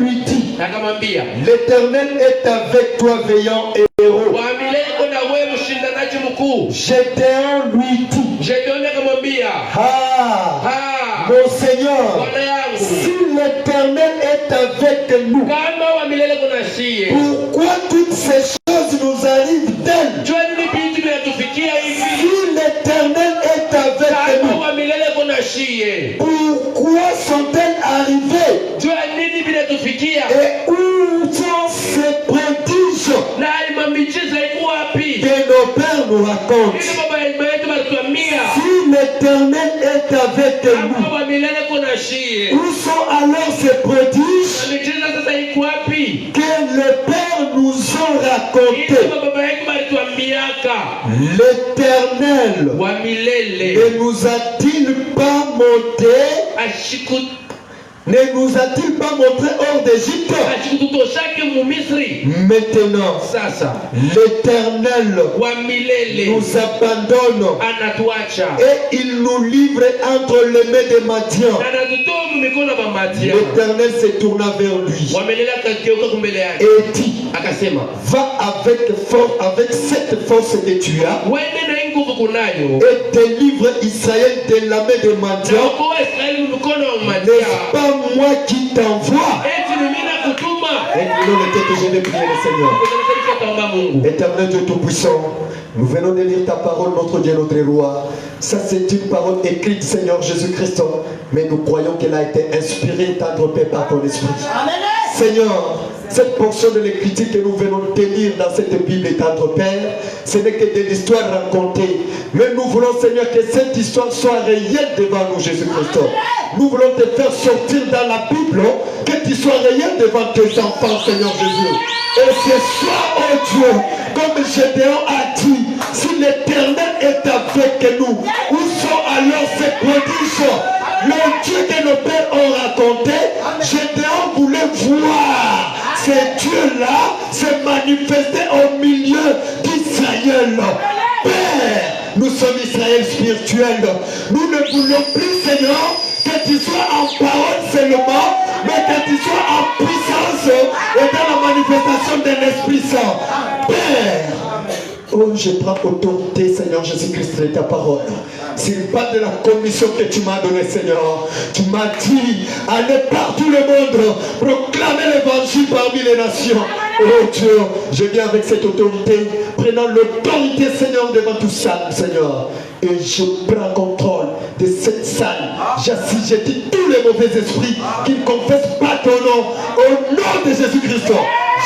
lui dit, l'Éternel est avec toi, veillant et héros. Gédéon lui dit, mon Seigneur, si l'Éternel est avec nous, pourquoi toutes ces choses nous arrivent-elles? Si l'Éternel est avec nous, pourquoi sont-elles arrivées? Et où sont ces prodiges que nos pères nous racontent? Si l'Éternel est avec nous, où sont alors ces prodiges que les pères nous ont racontés? L'Éternel ne nous a-t-il pas monté? Ne nous a-t-il pas montré hors d'Égypte? Maintenant, l'Éternel nous abandonne et il nous livre entre les mains des Madians. L'Éternel se tourna vers lui et dit, va avec cette force que tu as et délivre Israël de la main des Madians. N'est-ce pas moi qui t'envoie? Et nous que je vais prier le Seigneur. Éternel Dieu Tout-Puissant, nous venons de lire ta parole, notre Dieu, notre roi. Ça, c'est une parole écrite, Seigneur Jésus-Christ, mais nous croyons qu'elle a été inspirée, tendre paix par ton esprit. Seigneur, cette portion de l'écriture que nous venons de lire dans cette Bible et tendre Père, ce n'est que de l'histoire racontée. Mais nous voulons, Seigneur, que cette histoire soit réelle devant nous, Jésus-Christ. Nous voulons te faire sortir dans la Bible, que tu sois réel devant tes enfants, Seigneur Jésus. Et ce soir, oh Dieu, comme Gédéon a dit, si l'Éternel est avec nous, où sont alors ces prodiges? Le Dieu que nos pères ont raconté, Gédéon voulait voir ces dieux-là se manifester au milieu d'Israël. Père, nous sommes Israël spirituel. Nous ne voulons plus, Seigneur, que tu sois en parole seulement, mais que tu sois en puissance et dans la manifestation de l'Esprit Saint. Père, oh, je prends autorité, Seigneur Jésus-Christ, de ta parole. C'est pas de la commission que tu m'as donnée, Seigneur. Tu m'as dit, allez partout le monde, proclamer l'évangile parmi les nations. Oh Dieu, je viens avec cette autorité, prenant l'autorité, Seigneur, devant tout ça, Seigneur. Et je prends contrôle de cette salle. J'assis, dis tous les mauvais esprits qui ne confessent pas ton nom. Au nom de Jésus-Christ,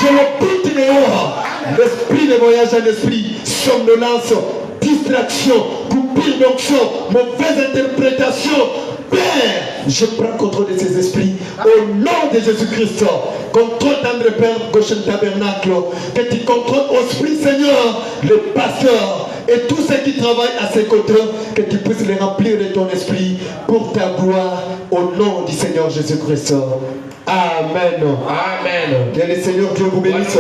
je le bute dehors. L'esprit de voyage en esprit, somnolence, distraction, coupure d'onction, mauvaise interprétation. Père, je prends contrôle de ces esprits au nom de Jésus-Christ. Contrôle d'André Père, Goshen Tabernacle. Que tu contrôles au Esprit, Seigneur, le pasteur et tous ceux qui travaillent à ses côtés, que tu puisses les remplir de ton esprit pour ta gloire au nom du Seigneur Jésus-Christ. Amen. Amen. Que le Seigneur Dieu vous bénisse.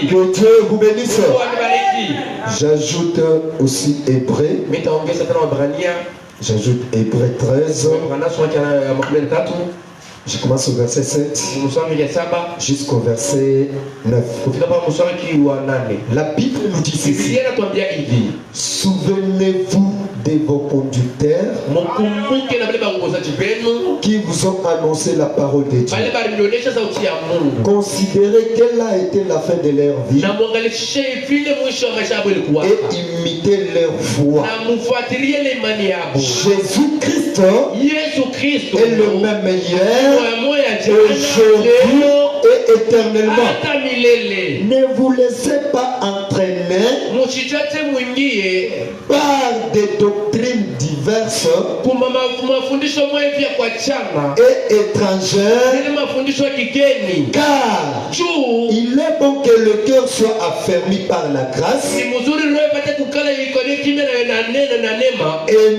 Que Dieu vous bénisse. J'ajoute aussi Hébreu. J'ajoute Hébreu 13. Je commence au verset 7 jusqu'au verset 9. La Bible nous dit ceci. Souvenez-vous de vos conducteurs qui vous ont annoncé la parole de Dieu. Considérez quelle a été la fin de leur vie et imitez leur foi. Jésus-Christ est le même hier, aujourd'hui et éternellement. Ne vous laissez pas entraîner par des doctrines diverses et étrangères, car il est bon que le cœur soit affermi par la grâce et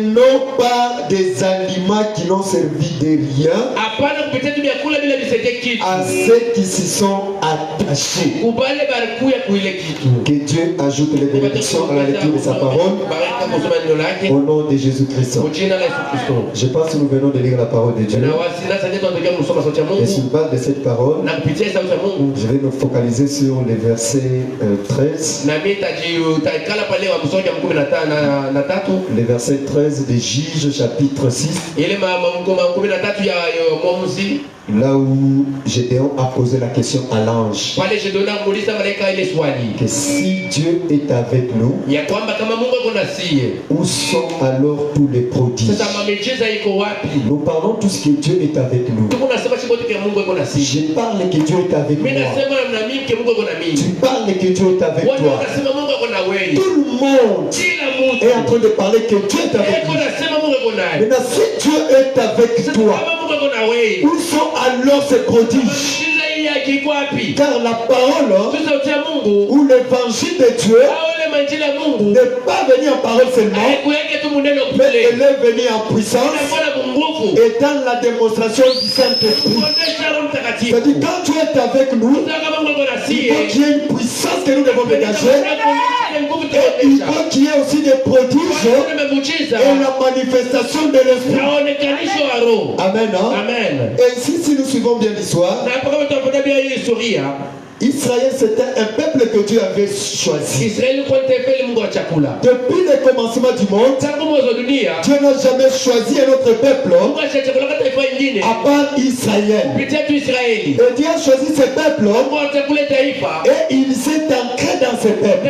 non par des aliments qui n'ont servi de rien à ceux qui s'y sont attaché. Que Dieu ajoute les bénédictions à la lecture de sa parole. Au nom de Jésus-Christ. Je pense que nous venons de lire la parole de Dieu. Et sur base de cette parole, je vais me focaliser sur les versets 13. Les versets 13 de Juge chapitre 6. Là où Gédéon a posé la question à l'ange. Que si Dieu est avec nous, où sont alors tous les prodiges? Nous parlons tous que Dieu est avec nous. Je parle que Dieu est avec moi. Tu parles que Dieu est avec toi. Tout le monde est en train de parler que Dieu est avec nous. Maintenant, si Dieu est avec toi, où sont alors ces prodiges? Car la parole ou l'évangile de Dieu n'est pas venu en parole seulement, mais elle est venue en puissance et dans la démonstration du Saint-Esprit. C'est-à-dire quand Dieu est avec nous, il faut qu'il y ait une puissance que nous devons dégager. Et il faut qu'il y ait aussi des prodiges et la manifestation de l'Esprit. Amen. Amen. Et ici, si nous suivons bien l'histoire, Israël, c'était un peuple que Dieu avait choisi. Depuis le commencement du monde, Dieu n'a jamais choisi un autre peuple à part Israël. Et Dieu a choisi ce peuple et il s'est ancré dans ce peuple.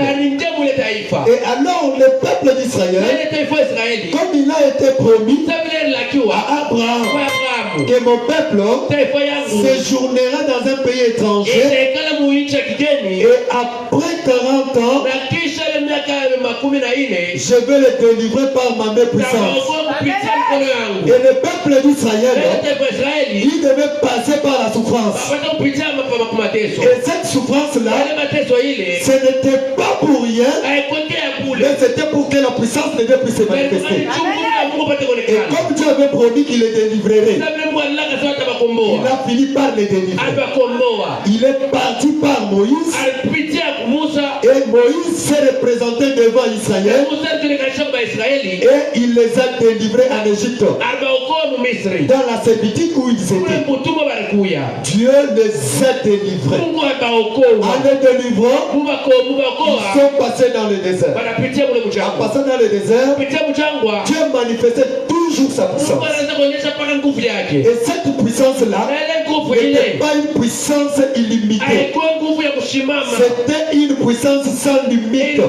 Et alors le peuple d'Israël, comme il a été promis à Abraham, que mon peuple séjournera dans un pays étranger, et après 40 ans, je vais le délivrer par ma main puissante. Et le peuple d'Israël, il devait passer par la souffrance. Et cette souffrance-là, ce n'était pas pour rien, mais c'était pour que la puissance de Dieu puisse se manifester. Et comme Dieu avait promis qu'il les délivrerait, il a fini par les délivrer. Il est parti par Moïse, et Moïse s'est représenté devant Israël, et il les a délivrés en Égypte, dans la servitude où ils étaient. Dieu les a délivrés. En les délivrant, ils sont passés dans le désert. En passant dans le désert, Dieu manifestait toujours sa puissance. Et cette puissance-là n'était pas une puissance illimitée. C'était une puissance sans limite. Mais à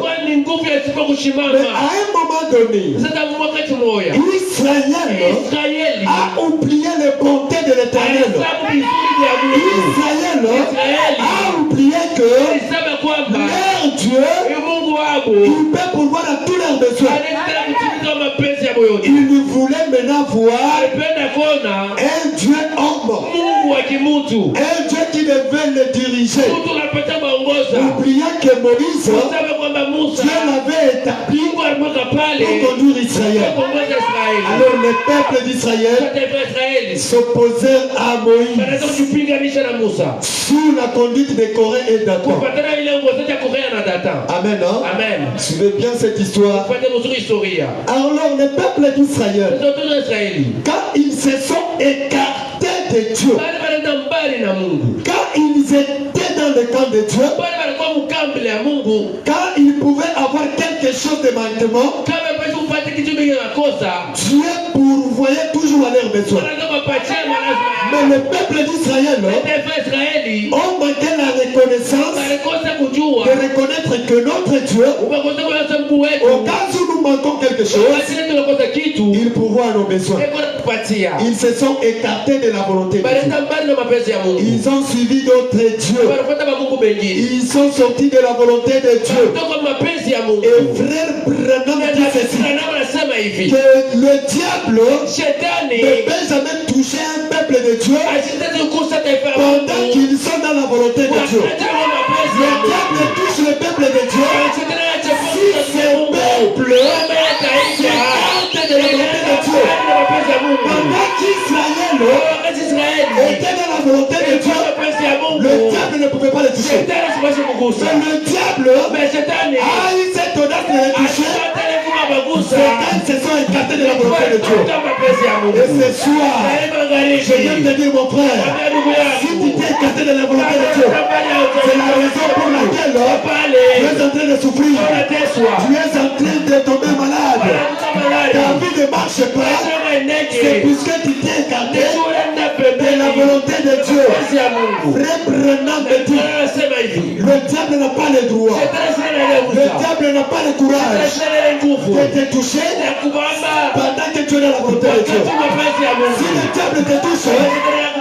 un moment donné, Israël a oublié les bontés de l'Éternel. Israël a oublié que leur Dieu, il peut pourvoir à tous leurs besoins. Il voulait maintenant voir un Dieu homme, un Dieu qui devait le diriger. Oubliant que Moïse, Dieu l'avait établi pour conduire Israël. Alors le peuple d'Israël s'opposait à Moïse sous la conduite de Corée et Dathan. Amen. Amen. Suivez bien cette histoire. Alors le peuple d'Israël, quand ils se sont écartés de Dieu, quand ils étaient dans le camp de Dieu, quand ils pouvaient avoir quelque chose de manquement, Dieu pourvoyait toujours à leurs besoins. Mais le peuple d'Israël ont manqué la reconnaissance de reconnaître que notre Dieu, au cas où nous manquons quelque chose, il pourvoit à nos besoins. Ils se sont écartés de la volonté de Dieu. Ils ont suivi d'autres dieux. Ils sont sortis de la volonté de Dieu. Et frère Branham dit ceci, que le diable ne peut jamais toucher un peuple de Dieu pendant qu'ils sont dans la volonté de Dieu. Le diable touche le peuple de Dieu si ce peuple s'écarte de la volonté de Dieu. Pendant qu'Israël était dans la volonté de Dieu, Le diable ne pouvait pas le toucher. Mais le diable a eu cette audace de le toucher. Satan se sont écartés de la volonté de Dieu. Et ce soir, je viens te dire, mon frère, si tu t'es écarté de la volonté de Dieu, c'est la raison pour laquelle tu es en train de souffrir. Tu es en train de tomber malade. Ta vie ne marche pas. C'est puisque tu t'es écarté de la volonté de Dieu. Frère Branham me dit, le diable n'a pas le droit. Le diable n'a pas le courage de te toucher pendant que tu es dans la volonté de Dieu. Si le diable te touche,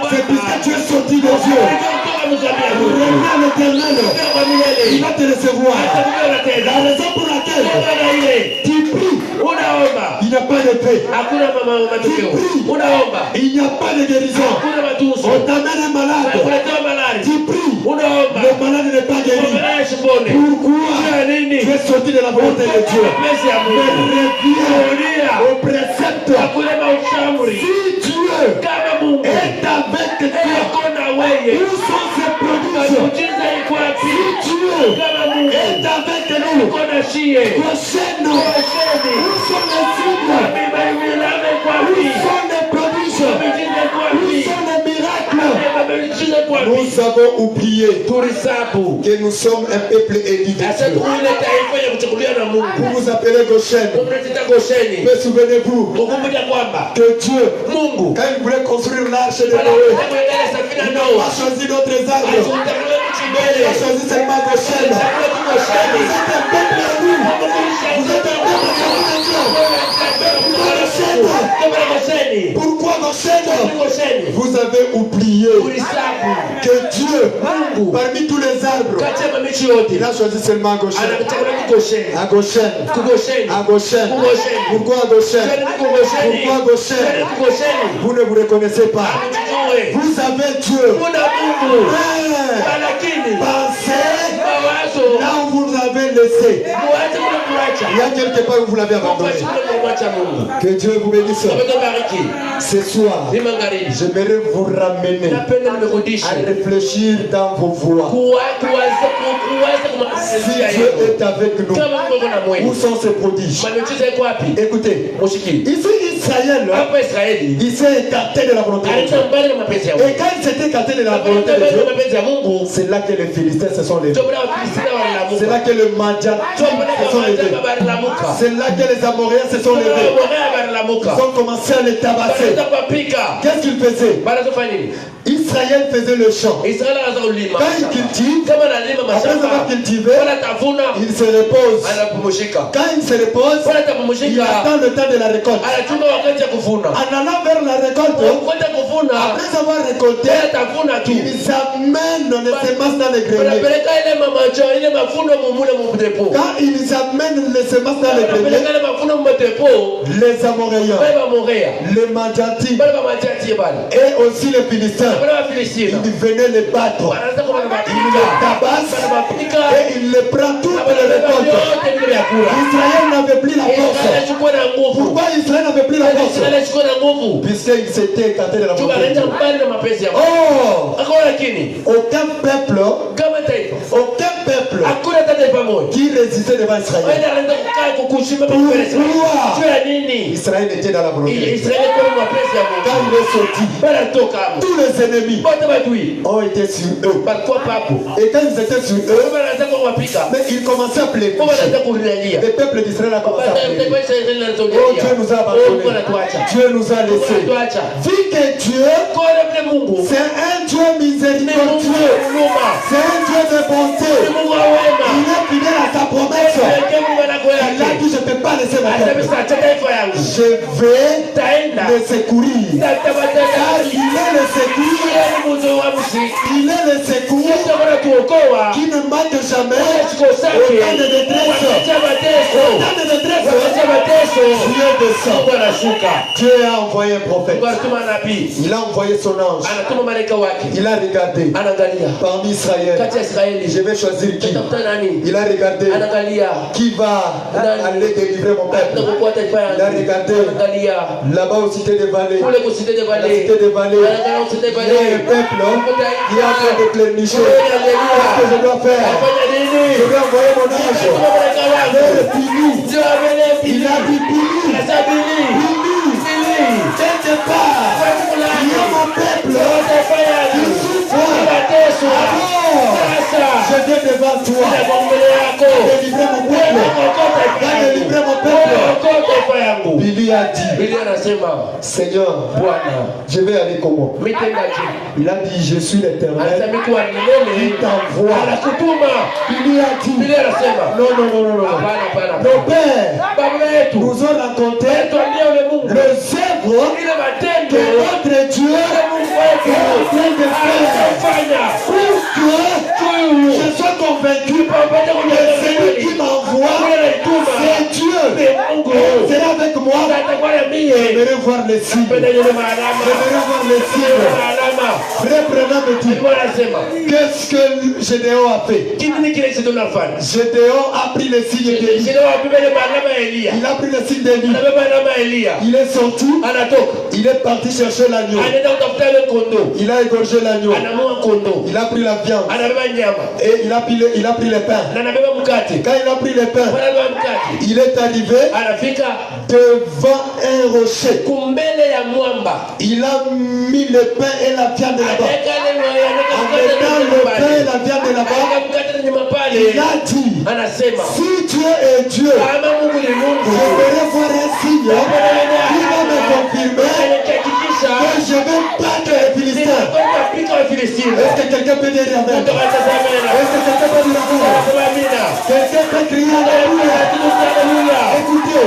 c'est puisque tu es sorti de Dieu. Reviens à l'Éternel, il va te recevoir. La raison pour laquelle tu pries, il n'y a pas de paix. Tu pries, il n'y a pas de guérison. On t'amène un malade. Tu pries, le malade n'est pas guéri. Pourquoi tu es sorti de la volonté de Dieu? Mais reviens au précepte. Si Dieu est avec toi, où sont ses prodiges? Si Dieu est avec nous, prochaine, où sont les signes? Où sont les prodiges? Où sont les miracles? Nous avons oublié que nous sommes un peuple élu. Vous vous appelez Goshen. Mais souvenez-vous que Dieu, quand il voulait construire l'arche de Noé, il n'a pas choisi d'autres arbres. Mais il a choisi seulement Goshen. Vous êtes un peuple élu. Vous êtes un peuple élu. Pourquoi Goshen? Vous avez oublié que Dieu, parmi tous les arbres, il a choisi seulement Goshen. À Goshen. Pourquoi Goshen? Pourquoi Goshen? Vous ne vous reconnaissez pas. Vous avez Dieu. Pensez là où vous l'avez laissé. Il y a quelque part où vous l'avez abandonné. Que Dieu vous bénisse. Ce soir, j'aimerais vous ramener à réfléchir dans vos voies. Si Dieu est avec nous, où sont ses prodiges? Écoutez, ici Israël, il s'est écarté de la volonté de Dieu. Et quand il s'est écarté de la volonté de Dieu, c'est là que les Philistins se sont levés. C'est là que les Madianites se sont levés. C'est là que les Amoréens se sont levés. Ils ont commencé à les tabasser. Qu'est-ce qu'ils faisaient? Israël faisait le champ. Quand il cultive, après avoir cultivé, il se repose. Quand il se repose, il attend le temps de la récolte. En allant vers la récolte, après avoir récolté, ils amènent les semences dans les greniers. Quand ils amènent les semences dans les greniers, les Amoréens, les Madianites et aussi les Philistins, ils venaient les battre. Ils les tabassent et ils les prennent toutes les récoltes. Israël n'avait plus la force. Pourquoi Israël n'avait plus la force? Puisqu'il s'était écarté de la volonté de Dieu. Oh! Aucun peuple qui résistait devant Israël. Pourquoi Israël était dans la volonté de Dieu? Quand il est sorti, tous les ennemis ont été sur eux. Et quand ils étaient sur eux, mais ils commençaient à pleurer. Le peuple d'Israël a commencé à pleurer. Oh, Dieu nous a abandonnés. Dieu nous a laissés. Vu que Dieu, c'est un Dieu miséricordieux. C'est un Dieu de bonté. Il est fidèle à sa promesse. Il a dit, je ne peux pas laisser ma terre. Je vais le secourir. Car il est le secours. Il est le secours qui ne manque jamais au temps de détresse. Au temps de détresse, Dieu descend. Dieu a envoyé un prophète. Il a envoyé son ange. Il a regardé parmi Israël. Je vais choisir qui. Il a regardé qui va aller délivrer mon peuple. Il a regardé là-bas aux cités des vallées. La cité des vallées. Il y a un peuple Il est en train de pleurnicher. Qu'est-ce que je dois faire? Je dois envoyer mon ange. Mais Billy, il a dit Billy, quelque part, il y a mon peuple qui souffre. Je viens devant toi. Délivrer mon peuple. Délivrer mon peuple. Billy a dit, Seigneur, je vais aller comment? Il a dit, je suis l'Éternel. Il t'envoie. Billy a dit, non. Nos pères nous ont raconté les œuvres que notre Dieu est en train de faire pour que je sois convaincu que celui qui m'envoie, c'est Dieu. C'est avec moi. J'aimerais voir les signes. Frère Branham me dit, qu'est-ce que Gédéon a fait? Gédéon a pris les signes d'Élie. Il a pris les signes d'Élie. Il est sorti. Il est parti chercher l'agneau. Il a égorgé l'agneau. Il a pris la viande. Et il a pris les pains. Quand il a pris les pains, il est arrivé devant un rocher. Il a mis le pain et la viande là-bas. En mettant le pain et la viande là-bas, il a dit, si Dieu est Dieu, je vais voir un signe qui va me confirmer que je vais battre les Philistins. Est-ce que quelqu'un peut dire Amen? Est-ce que quelqu'un peut dire Amen? Quelqu'un peut crier Alléluia? Écoutez,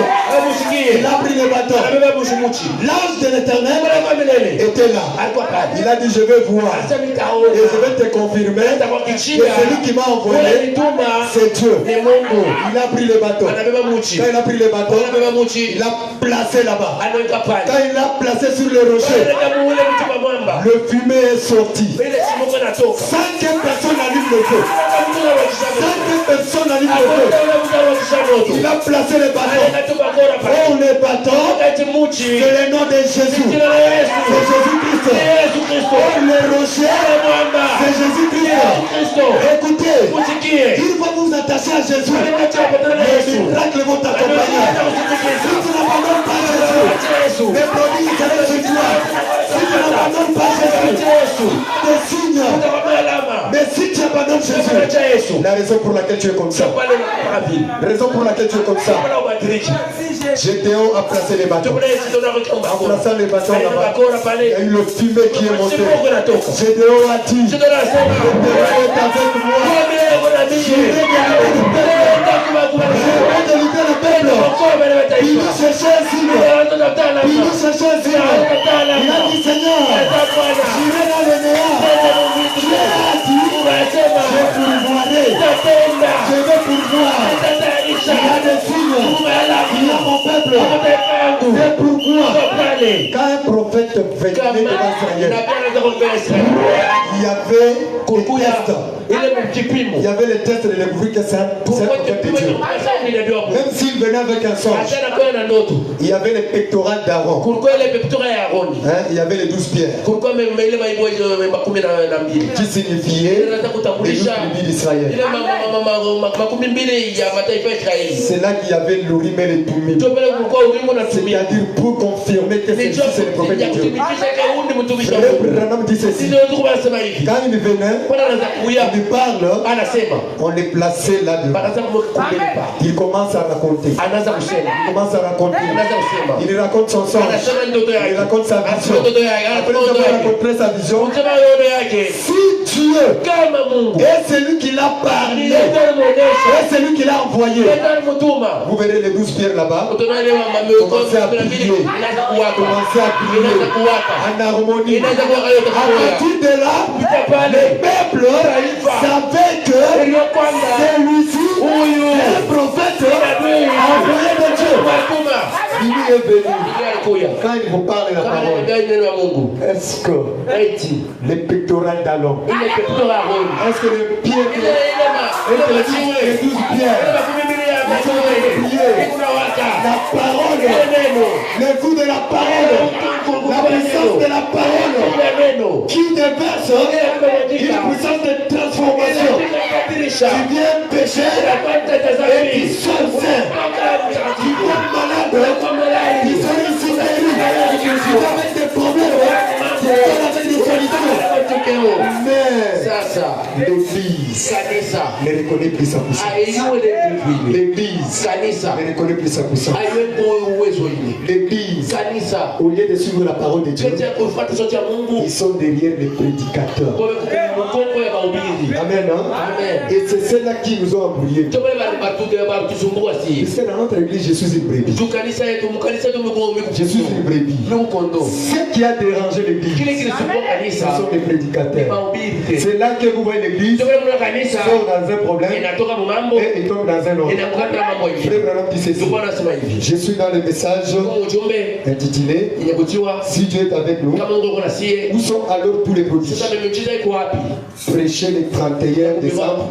il a pris le bâton. L'ange de l'Éternel était là. Il a dit, je vais voir et je vais te confirmer que celui qui m'a envoyé, c'est Dieu. Il a pris le bâton. Quand il a pris le bâton, il a placé là-bas. Quand il l'a placé sur le rocher, le fumée est sorti. Sans que personne allume le feu. Sans que personne allume le feu. Il a placé le bâton. Oh, le bâton, c'est le nom de Jésus. C'est Jésus-Christ. Oh, le rocher, c'est Jésus-Christ. Écoutez, il faut vous attacher à Jésus. Les miracles vont t'accompagner. Si tu n'abandonnes pas Jésus, les prodiges seront sur toi. Si tu n'abandonnes pas Jésus, des signes. Mais si tu abandonnes Jésus, la raison pour laquelle tu es comme ça, la raison pour laquelle tu es comme ça, Gédéon a placé les bâtons. En plaçant les bâtons là-bas, il y a eu le fumée qui est monté. Gédéon a dit, l'Éternel est avec moi. Je vais délivrer le peuple. Il cherchait un signe. Il a dit, Seigneur, j'irai dans le néant. Dieu a dit, je pourvoirai. Je vais pourvoir. Il y a des signes. Il y a mon peuple. C'est pourquoi quand un prophète venait devant Israël, il y avait des tests. Il y avait les tests de découvrir que c'est un prophète de Dieu. Même s'il venait avec un songe, il y avait les pectorales d'Aaron. Il y avait les 12 pierres qui signifiaient les 12 tribus d'Israël. C'est là qu'il y avait l'Urim et les Thummim. C'est-à-dire pour confirmer que c'est le prophète de Dieu. Branham dit ceci. Quand il venait, il parle, on est placé là-dedans. Il commence à raconter. Il raconte son songe. Il raconte sa vision. Après avoir raconté sa vision, si Dieu est celui qui l'a parlé, est celui qui l'a envoyé, vous verrez les 12 pierres là-bas. Commencez à prier. Commencez à prier en harmonie. À partir de là, les peuples savaient que celui-ci est un prophète envoyé de Dieu. Il est venu. Quand il vous parle de la parole, est-ce que les pectorales d'Aaron, est-ce que les pieds, les 12 pierres La parole, le goût de la parole, la puissance de la parole qui déverse une puissance de transformation. Tu viens pécher et qui sont sains, qui sont malades, qui sont ici qui sont avec des problèmes, qui sont avec des solitudes. Mais l'église ne reconnaît plus sa puissance. L'église ne reconnaît plus sa puissance. L'église, au lieu de suivre la parole de Dieu, ils sont derrière les prédicateurs. Amen. Hein? Amen. Et c'est ceux-là qui nous ont embrouillés. Parce que dans notre église, je suis une brebis. Je suis une brebis. Ce qui a dérangé l'église, ce sont les prédicateurs. C'est là que vous voyez l'église sort dans un problème et il tombe dans un autre. Frère Branham dit ceci. Je suis dans le message intitulé Si Dieu est avec nous, où sont alors tous les prodiges? Prêcher le 31 décembre.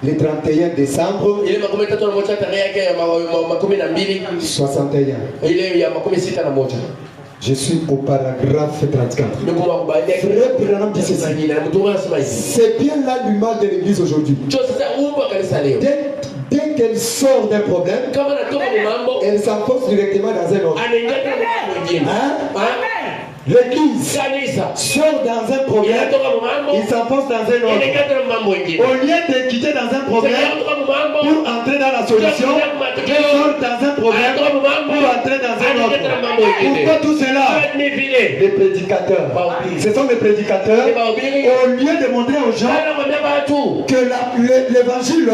Le 31 décembre 61. Je suis au paragraphe 34. Frère Branham dit ceci. C'est bien là l'image de l'église aujourd'hui. Dès qu'elle sort d'un problème, elle s'enfonce directement dans un autre. L'église sort dans un problème, il s'enfonce dans un autre. Au lieu de quitter dans un problème pour entrer dans la solution, il sort dans un problème pour entrer dans un autre. Pourquoi tout cela? Les prédicateurs. Ce sont les prédicateurs. Au lieu de montrer aux gens que l'évangile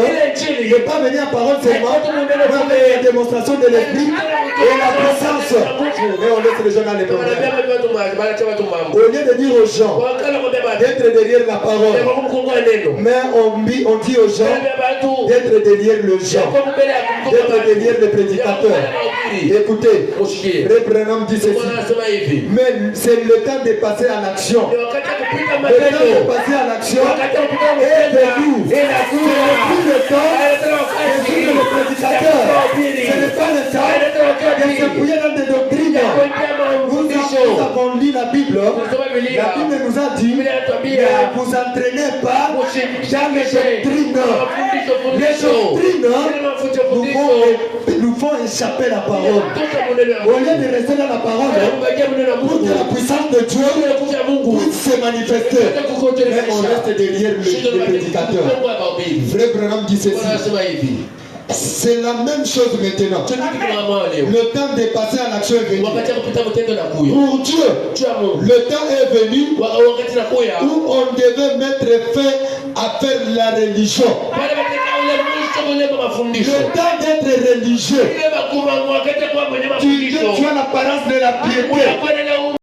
n'est pas venu en parole seulement, mais la démonstration de l'esprit et la puissance. Mais on laisse les gens dans les problèmes. Au lieu de dire aux gens d'être derrière la parole, mais on dit aux gens d'être derrière le gens, d'être derrière les prédicateurs. Écoutez, Frère Branham dit ceci. Mais c'est le temps de passer à l'action. Le temps de passer à l'action est venu. Ce n'est plus le temps de suivre les prédicateurs. Ce n'est pas le temps de se fouiller dans des doctrines. Nous avons lu la Bible. La Bible nous a dit ne vous entraînez pas dans les doctrines. Nous font échapper la parole. Au lieu de rester dans la parole, pour que la puissance de Dieu puisse se manifester, mais on reste derrière les prédicateurs. Frère Branham dit ceci. C'est la même chose maintenant. Le temps de passer à l'action est venu. Pour Dieu, le temps est venu où on devait mettre fin à faire la religion. Le temps d'être religieux, tu as l'apparence de la piété,